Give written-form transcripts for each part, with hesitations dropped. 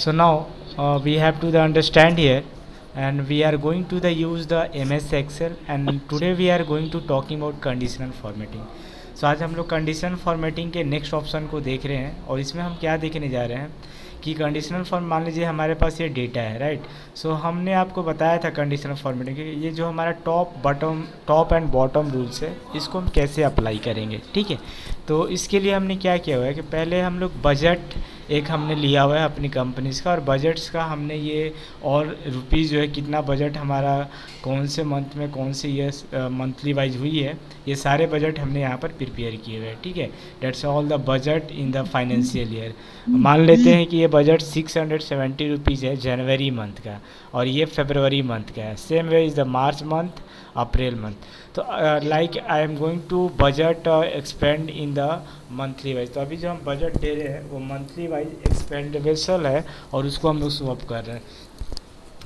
So now we have to the understand here, and we are going to the use the MS Excel, and today we are going to talking about conditional formatting. So आज हम लोग conditional formatting के next option को देख रहे हैं, और इसमें हम क्या देखने जा रहे हैं कि कंडीशनल फॉर्म, मान लीजिए हमारे पास ये डेटा है, राइट। सो हमने आपको बताया था कंडीशनल फॉर्मेटिंग के ये जो हमारा टॉप एंड बॉटम रूल्स है, इसको हम कैसे अप्लाई करेंगे, ठीक है। तो इसके लिए हमने क्या किया हुआ है कि पहले हम लोग बजट एक हमने लिया हुआ है अपनी कंपनीज का, और बजट्स का हमने ये और रुपीज़ जो है कितना बजट हमारा कौन से मंथ में कौन से ईयर मंथली वाइज हुई है, ये सारे बजट हमने यहाँ पर प्रिपेयर किए हुए हैं, ठीक है। That's all the budget in the financial year. मान लेते हैं कि ये बजट 670 रुपीज़ है जनवरी मंथ का, और ये फरवरी मंथ का है। Same way is the March month, April month. तो like I am going to budget expend in the monthly wise. तो अभी जो हम बजट दे रहे हैं वो मंथली वाइज एक्सपेंडेबल है, और उसको हम लोग स्वैप कर रहे हैं।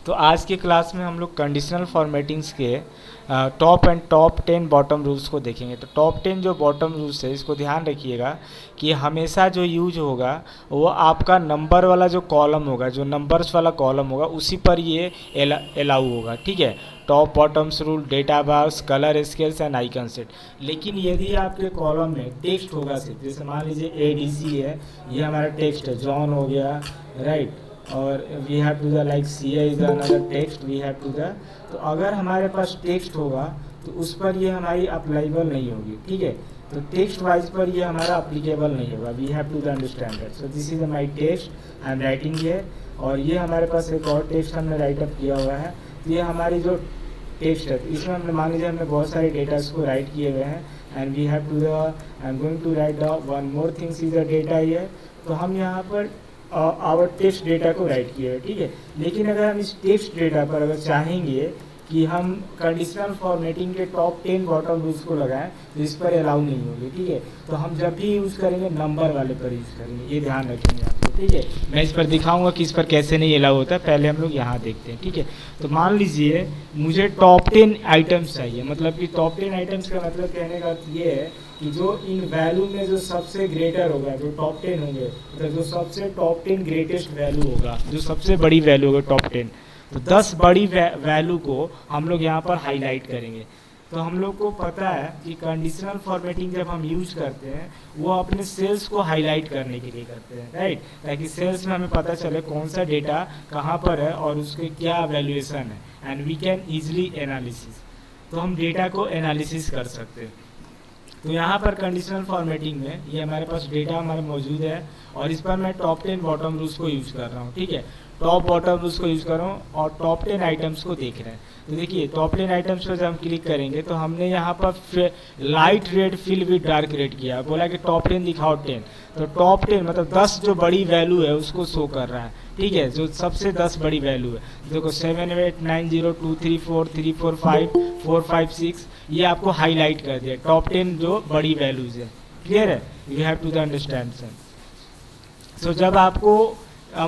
तो आज के क्लास में हम लोग कंडीशनल फॉर्मेटिंग्स के टॉप 10 बॉटम रूल्स को देखेंगे। तो टॉप 10 जो बॉटम रूल्स है, इसको ध्यान रखिएगा कि हमेशा जो यूज होगा वो आपका नंबर वाला जो कॉलम होगा, जो नंबर्स वाला कॉलम होगा, उसी पर ये अलाउ होगा, ठीक है। Top bottoms rule, data bars, colour scales and icon set. लेकिन यदि आपके कॉलम में टेक्स्ट होगा सिर्फ, जैसे मान लीजिए ADC है, ये हमारा टेक्स्ट है, जॉन हो गया, राइट, और we have to the like CA is another text, we have to the. तो अगर हमारे पास टेक्स्ट होगा तो उस पर ये हमारी अप्लाइबल नहीं होगी, ठीक है। तो टेक्स्ट वाइज पर ये हमारा अप्लीकेबल नहीं होगा, we have to the understand that. So this is my text, I am writing here, और ये हमारे पास एक और टेक्स्ट हमने राइटअप किया हुआ है। ये हमारी जो टेक्स्ट है, इसमें हमने मान लीजिए हमने बहुत सारे डेटास को राइट किए हुए हैं, and we have to the, I am going to write the one more things is the data here. तो हम यहाँ पर आवर टेक्स्ट डेटा को राइट किया है, ठीक है। लेकिन अगर हम इस टेक्स्ट डेटा पर अगर चाहेंगे कि हम कंडीशनल फॉर्मेटिंग के टॉप 10 बॉटम रूल्स को लगाएं, तो इस पर अलाउ नहीं होगी, ठीक है। तो हम जब भी यूज़ करेंगे नंबर वाले पर यूज़ करेंगे, ये ध्यान रखेंगे आपको, ठीक है। मैं इस पर दिखाऊंगा कि इस पर कैसे नहीं अलाउ होता है। पहले हम लोग यहाँ देखते हैं, ठीक है। तो मान लीजिए मुझे टॉप 10 आइटम्स चाहिए, मतलब कि टॉप 10 आइटम्स का मतलब कहने का अर्थ ये है कि जो इन वैल्यू में जो सबसे ग्रेटर होगा, जो टॉप 10 होंगे, मतलब जो सबसे टॉप 10 ग्रेटेस्ट वैल्यू होगा, जो सबसे बड़ी वैल्यू होगा टॉप 10, तो 10 बड़ी वैल्यू को हम लोग यहाँ पर हाईलाइट करेंगे। तो हम लोग को पता है कि कंडीशनल फॉर्मेटिंग जब हम यूज करते हैं वो अपने सेल्स को हाईलाइट करने के लिए करते हैं, राइट, ताकि सेल्स में हमें पता चले कौन सा डेटा कहाँ पर है और उसके क्या वैल्यूएशन है, and we can easily analysis. तो हम डेटा को एनालिसिस कर सकते हैं। तो यहाँ पर कंडीशनल फॉर्मेटिंग में ये हमारे पास डेटा हमारे मौजूद है, और इस पर मैं टॉप 10 बॉटम रूल्स को यूज़ कर रहा हूँ, ठीक है। टॉप बॉटम रूल्स को यूज़ कर रहा हूँ और टॉप 10 आइटम्स को देख रहे हैं। तो देखिए टॉप 10 आइटम्स पर जब हम क्लिक करेंगे तो हमने यहाँ पर light red fill with dark red किया, बोला कि टॉप 10 दिखाओ 10। तो टॉप 10 मतलब 10 जो बड़ी वैल्यू है उसको शो कर रहा है, ठीक है, जो सबसे 10 बड़ी वैल्यू है। देखो 7 8 9 0 2 3 4 3 4 5 4 5 6, ये आपको हाईलाइट कर दिया टॉप 10 जो बड़ी वैल्यूज है। क्लियर है, you have to the understand sir. So जब आपको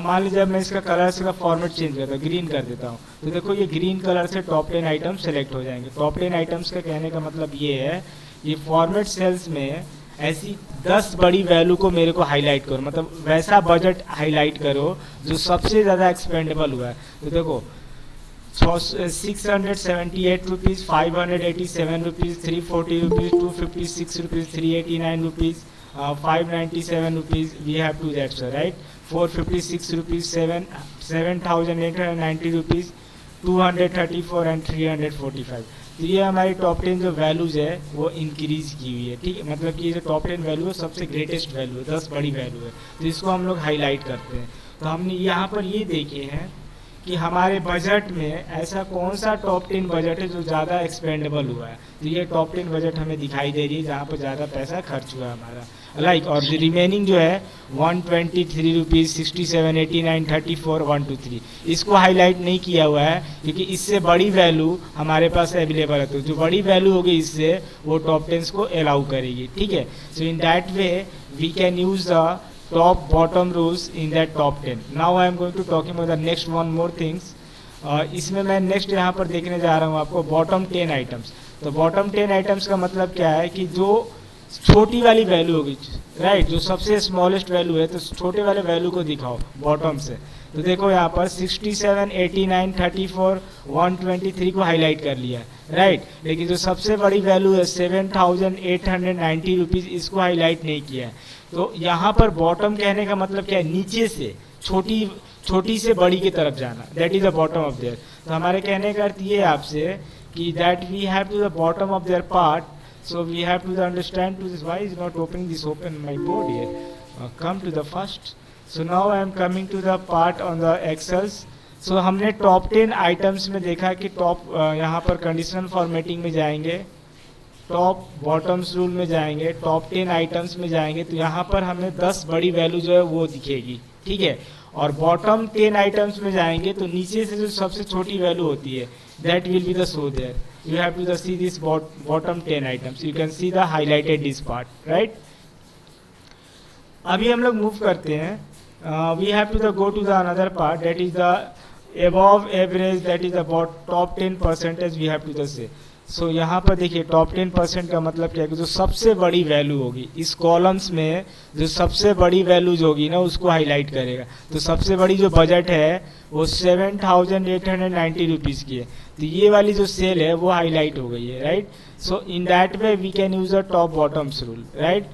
मान लीजिए मैं इसका कलर से फॉर्मेट चेंज करता हूँ, ग्रीन कर देता हूँ, तो देखो ये ग्रीन कलर से टॉप 10 आइटम सेलेक्ट हो जाएंगे। टॉप 10 आइटम्स का कहने का मतलब ये है, ये फॉर्मेट सेल्स में ऐसी 10 बड़ी वैल्यू को मेरे को हाईलाइट करो, मतलब वैसा बजट हाईलाइट करो जो सबसे ज़्यादा एक्सपेंडेबल हुआ है। तो देखो 678 rupees, 587 rupees, 340 rupees, 256 rupees, 389 rupees, 597 rupees, we have to that sir, right, 456 rupees, 7,890 rupees, 234 and 345। तो ये हमारी टॉप 10 जो वैल्यूज़ है वो इंक्रीज़ की हुई है, ठीक है। मतलब कि ये जो टॉप 10 वैल्यू है सबसे ग्रेटेस्ट वैल्यू है, 10 बड़ी वैल्यू है, तो इसको हम लोग हाईलाइट करते हैं। तो हमने यहाँ पर ये देखे हैं कि हमारे बजट में ऐसा कौन सा टॉप 10 बजट है जो ज़्यादा एक्सपेंडेबल हुआ है। तो ये टॉप 10 बजट हमें दिखाई दे रही है जहाँ पर ज़्यादा पैसा खर्च हुआ है हमारा, लाइक। और रिमेनिंग जो है 123 रुपीज़, 67, 89, 34, 123, इसको हाईलाइट नहीं किया हुआ है क्योंकि इससे बड़ी वैल्यू हमारे पास अवेलेबल है। तो जो बड़ी वैल्यू होगी इससे वो टॉप 10 को अलाउ करेगी, ठीक है। So in that way we can use the top bottom rules in that top 10. Now I am going to talking about the next one more things. इसमें मैं नेक्स्ट यहाँ पर देखने जा रहा हूँ आपको बॉटम 10 आइटम्स। तो बॉटम 10 आइटम्स का मतलब क्या है कि जो छोटी वाली वैल्यू होगी, राइट, जो सबसे स्मॉलेस्ट वैल्यू है, तो छोटे वाले वैल्यू को दिखाओ बॉटम से। तो देखो यहाँ पर 67, 89, 34, 123 को हाईलाइट कर लिया, राइट, लेकिन जो सबसे बड़ी वैल्यू है 7,890 रुपीज़, इसको हाईलाइट नहीं किया है। तो यहाँ पर बॉटम कहने का मतलब क्या है, नीचे से छोटी से बड़ी की तरफ जाना, that is the bottom of there. तो हमारे कहने का अर्थ ये है आपसे कि that we have to the bottom of there part, so we have to understand to this. Why is not opening this open my board here? Come to the first. So now I am coming to the part on the Excels. So हमने top 10 items में देखा कि top यहाँ पर conditional formatting में जाएंगे, top bottoms rule में जाएंगे, टॉप 10 आइटम्स में जाएंगे, तो यहाँ पर हमें 10 बड़ी वैल्यू जो है वो दिखेगी, ठीक है। और बॉटम 10 आइटम्स में जाएंगे तो नीचे से जो सबसे छोटी वैल्यू होती है that will be the show their. You have to see this bottom 10 items. You can see the highlighted this part, right? अभी हम लोग मूव करते हैं, we have to go to the another part, that is the above average, that is about top 10% we have to say. So यहाँ पर देखिए top 10% का मतलब क्या है कि जो सबसे बड़ी वैल्यू होगी इस कॉलम्स में, जो सबसे बड़ी वैल्यूज होगी ना उसको हाईलाइट करेगा। तो सबसे बड़ी जो बजट है वो 7,890 रुपीज़ की है, तो ये वाली जो सेल है वो हाईलाइट हो गई है, right. So in that way we can use a top bottoms rule, right.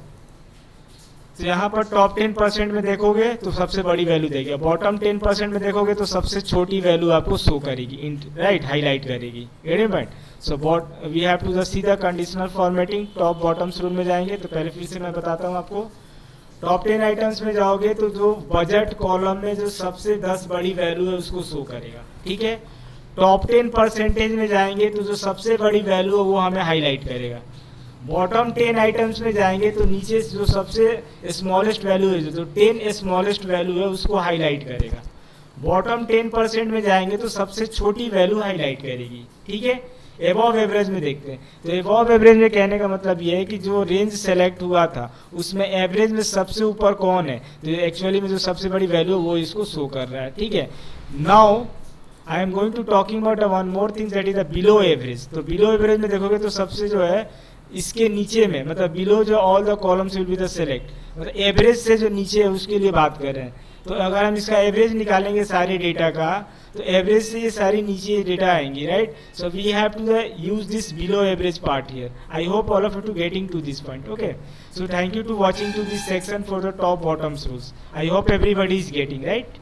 तो यहाँ पर टॉप 10% में देखोगे तो सबसे बड़ी वैल्यू देगी, बॉटम 10% में देखोगे तो सबसे छोटी वैल्यू आपको शो करेगी, राइट, हाईलाइट करेगी, get point. So we have to see the conditional formatting, top bottoms rule में जाएंगे। तो पहले फिर से मैं बताता हूँ आपको, टॉप 10 आइटम्स में जाओगे तो जो बजट कॉलम में जो सबसे 10 बड़ी वैल्यू है उसको शो करेगा, ठीक है। टॉप 10% में जाएंगे तो जो सबसे बड़ी वैल्यू है वो हमें हाईलाइट करेगा। बॉटम 10 आइटम्स में जाएंगे तो नीचे जो सबसे स्मॉलेस्ट वैल्यू है, जो 10 स्मॉलेस्ट वैल्यू है उसको हाईलाइट करेगा। बॉटम 10% में जाएंगे तो सबसे छोटी वैल्यू हाईलाइट करेगी, ठीक है। एबव एवरेज में देखते हैं, तो एबव एवरेज में कहने का मतलब ये है कि जो रेंज सेलेक्ट हुआ था उसमें एवरेज में सबसे ऊपर कौन है, तो एक्चुअली में जो सबसे बड़ी वैल्यू वो इसको शो कर रहा है, ठीक है। Now I am going to talking about one more thing, that is the below average. तो बिलो एवरेज में देखोगे तो सबसे जो है इसके नीचे में, मतलब बिलो जो all the columns will be the select, मतलब एवरेज से जो नीचे है उसके लिए बात कर रहे हैं। तो अगर हम इसका एवरेज निकालेंगे सारे डेटा का, तो एवरेज से ये सारी नीचे डेटा आएंगी, right. So we have to use this below average part here. I hope all of you to getting to this point, okay. So thank you to watching to this section for the top bottoms rules. I hope everybody is getting, right.